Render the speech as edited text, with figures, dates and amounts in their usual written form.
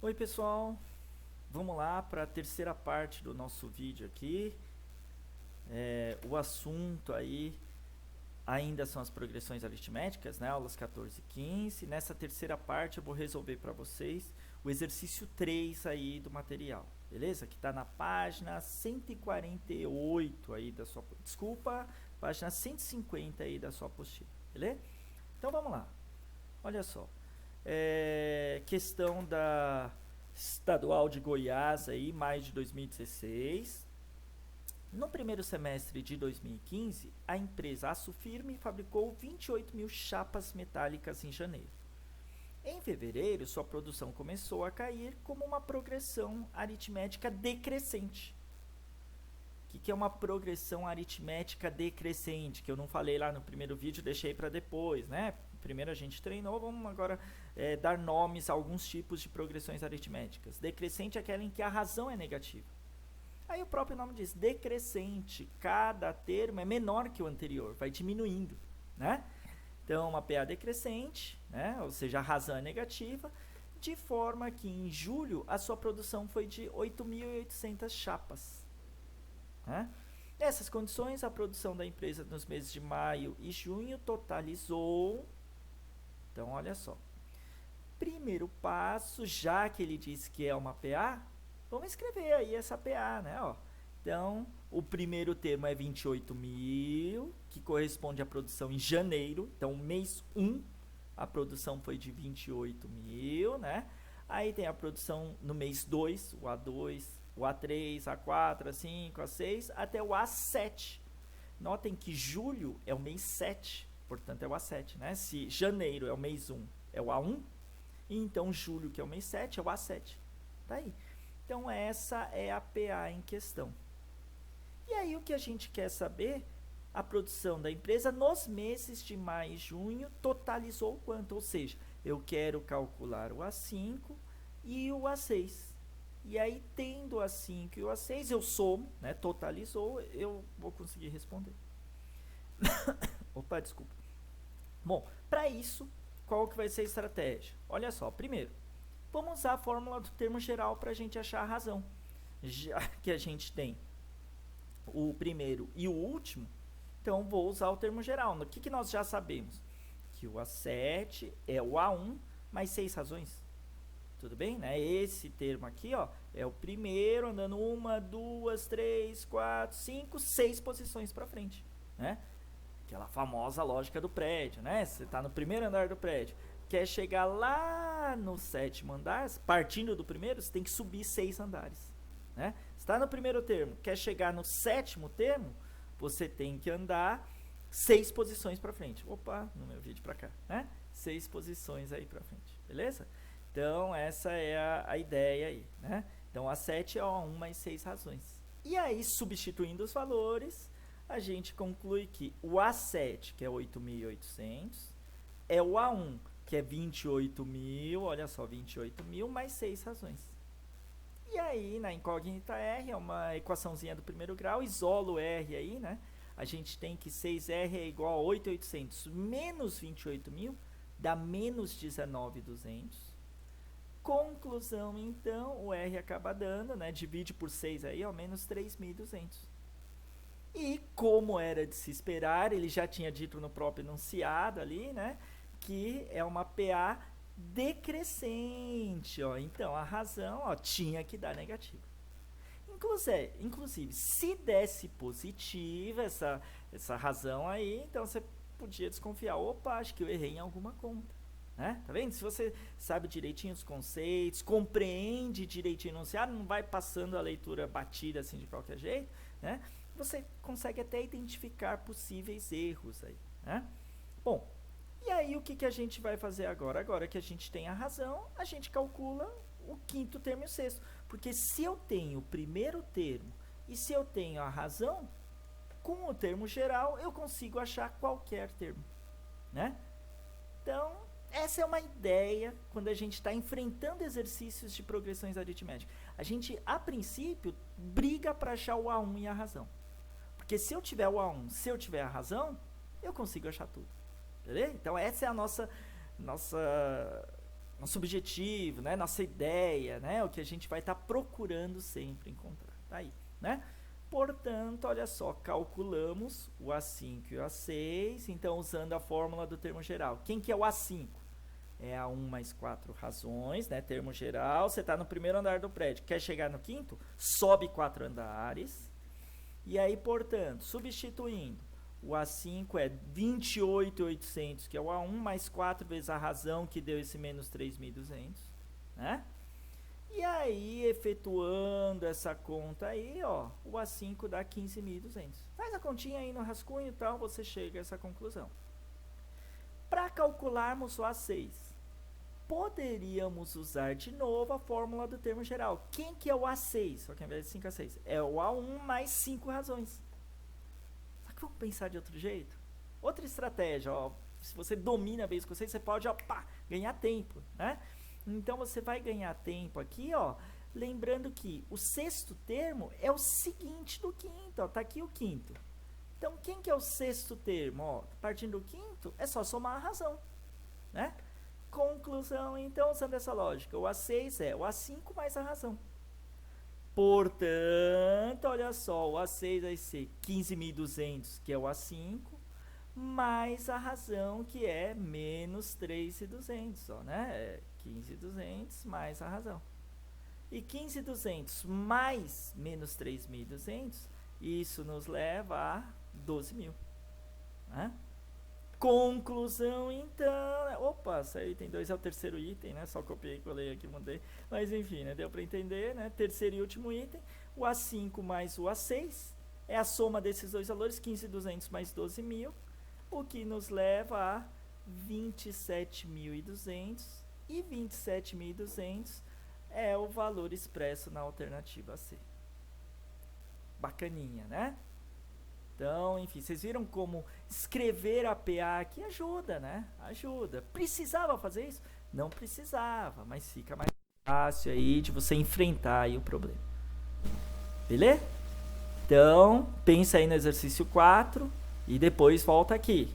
Oi pessoal, vamos lá para a terceira parte do nosso vídeo aqui. O assunto aí ainda são as progressões aritméticas, né? Aulas 14 e 15. Nessa terceira parte eu vou resolver para vocês o exercício 3 aí do material, beleza? Que está na página 148 aí da sua... Desculpa, página 150 aí da sua apostila, beleza? Então vamos lá, olha só. Questão da Estadual de Goiás aí, mais de 2016. No primeiro semestre de 2015, a empresa Aço Firme fabricou 28 mil chapas metálicas em janeiro. Em fevereiro, sua produção começou a cair como uma progressão aritmética decrescente. O que é uma progressão aritmética decrescente? Que eu não falei lá no primeiro vídeo, deixei para depois, né? Primeiro a gente treinou, vamos agora dar nomes a alguns tipos de progressões aritméticas. Decrescente é aquela em que a razão é negativa. Aí o próprio nome diz, decrescente. Cada termo é menor que o anterior, vai diminuindo, né? Então, uma PA decrescente, né? Ou seja, a razão é negativa, de forma que em julho a sua produção foi de 8.800 chapas. Né? Nessas condições, a produção da empresa nos meses de maio e junho totalizou... Então, olha só. Primeiro passo, já que ele disse que é uma PA, vamos escrever aí essa PA, né? Ó. Então, o primeiro termo é 28 mil, que corresponde à produção em janeiro. Então, mês 1, a produção foi de 28 mil, né? Aí tem a produção no mês 2, o A2, o A3, A4, A5, A6, até o A7. Notem que julho é o mês 7, portanto é o A7, né? Se janeiro é o mês 1, é o A1, então julho, que é o mês 7, é o A7. Tá aí. Então essa é a PA em questão. E aí o que a gente quer saber, a produção da empresa nos meses de maio e junho totalizou quanto? Ou seja, eu quero calcular o A5 e o A6. E aí, tendo o A5 e o A6, eu somo, né, totalizou, eu vou conseguir responder. Opa, desculpa. Bom, para isso, qual que vai ser a estratégia? Olha só, primeiro, vamos usar a fórmula do termo geral para a gente achar a razão. Já que a gente tem o primeiro e o último, então vou usar o termo geral. O que nós já sabemos? Que o A7 é o A1 mais 6 razões. Tudo bem? Né? Esse termo aqui, ó, é o primeiro andando 1, 2, 3, 4, 5, 6 posições para frente. Né? Aquela famosa lógica do prédio, né? Você está no primeiro andar do prédio, quer chegar lá no 7º andar, partindo do primeiro, você tem que subir 6 andares. Né? Você está no primeiro termo, quer chegar no 7º termo, você tem que andar 6 posições para frente. Opa, no meu vídeo para cá, né? 6 posições aí para frente, beleza? Então, essa é a ideia aí, né? Então, A7 é O1 mais 6 razões. E aí, substituindo os valores, a gente conclui que o A7, que é 8.800, é o A1, que é 28 mil, olha só, 28 mil mais 6 razões. E aí, na incógnita R, é uma equaçãozinha do primeiro grau, isolo R aí, né? A gente tem que 6R é igual a 8.800 menos 28 mil, dá menos 19.200. Conclusão, então, o R acaba dando, né? Divide por 6 aí, ó, menos 3.200. E como era de se esperar, ele já tinha dito no próprio enunciado ali, né? Que é uma PA decrescente, ó. Então, a razão, ó, tinha que dar negativa. Inclusive, se desse positiva essa razão aí, então você podia desconfiar. Opa, acho que eu errei em alguma conta. Né? Tá vendo? Se você sabe direitinho os conceitos, compreende direitinho o enunciado, não vai passando a leitura batida assim de qualquer jeito, né? Você consegue até identificar possíveis erros aí, né? Bom, e aí o que a gente vai fazer agora? Agora que a gente tem a razão, a gente calcula o quinto termo e o sexto. Porque se eu tenho o primeiro termo e se eu tenho a razão, com o termo geral eu consigo achar qualquer termo, né? Então, essa é uma ideia quando a gente está enfrentando exercícios de progressões aritméticas. A gente, a princípio, briga para achar o A1 e a razão. Porque se eu tiver o A1, se eu tiver a razão, eu consigo achar tudo. Beleza? Então, essa é a nossa nosso objetivo, né? Nossa ideia, né? O que a gente vai estar procurando sempre encontrar. Tá aí, né? Portanto, olha só, calculamos o A5 e o A6, então usando a fórmula do termo geral. Quem que é o A5? É A1 mais 4 razões, né? Termo geral, você está no primeiro andar do prédio, quer chegar no quinto? Sobe 4 andares. E aí, portanto, substituindo, o A5 é 28.800, que é o A1, mais 4 vezes a razão, que deu esse menos 3.200, né? E aí, efetuando essa conta aí, ó, o A5 dá 15.200. Faz a continha aí no rascunho e tal, você chega a essa conclusão. Para calcularmos o A6, poderíamos usar de novo a fórmula do termo geral. Quem que é o A6? Só que ao invés de 5 A6, é o A1 mais 5 razões. Só que vamos pensar de outro jeito? Outra estratégia, ó, se você domina bem os conceitos, você pode, ó, pá, ganhar tempo, né? Então, você vai ganhar tempo aqui, ó, lembrando que o sexto termo é o seguinte do quinto, ó, tá aqui o quinto. Então, quem que é o sexto termo? Ó, partindo do quinto, é só somar a razão, né? Conclusão, então, usando essa lógica, o A6 é o A5 mais a razão. Portanto, olha só, o A6 vai ser 15.200, que é o A5, mais a razão, que é menos 3.200, ó, né? 15.200 mais a razão. E 15.200 mais menos 3.200, isso nos leva a 12.000, né? Conclusão, então... Opa, esse item 2 é o terceiro item, né? Só copiei, colei aqui, mudei. Mas enfim, né? Deu para entender, né? Terceiro e último item. O A5 mais o A6 é a soma desses dois valores, 15.200 mais 12.000, o que nos leva a 27.200. E 27.200 é o valor expresso na alternativa C. Bacaninha, né? Então, enfim, vocês viram como escrever a PA aqui ajuda, né? Ajuda. Precisava fazer isso? Não precisava, mas fica mais fácil aí de você enfrentar aí o problema. Beleza? Então, pensa aí no exercício 4 e depois volta aqui.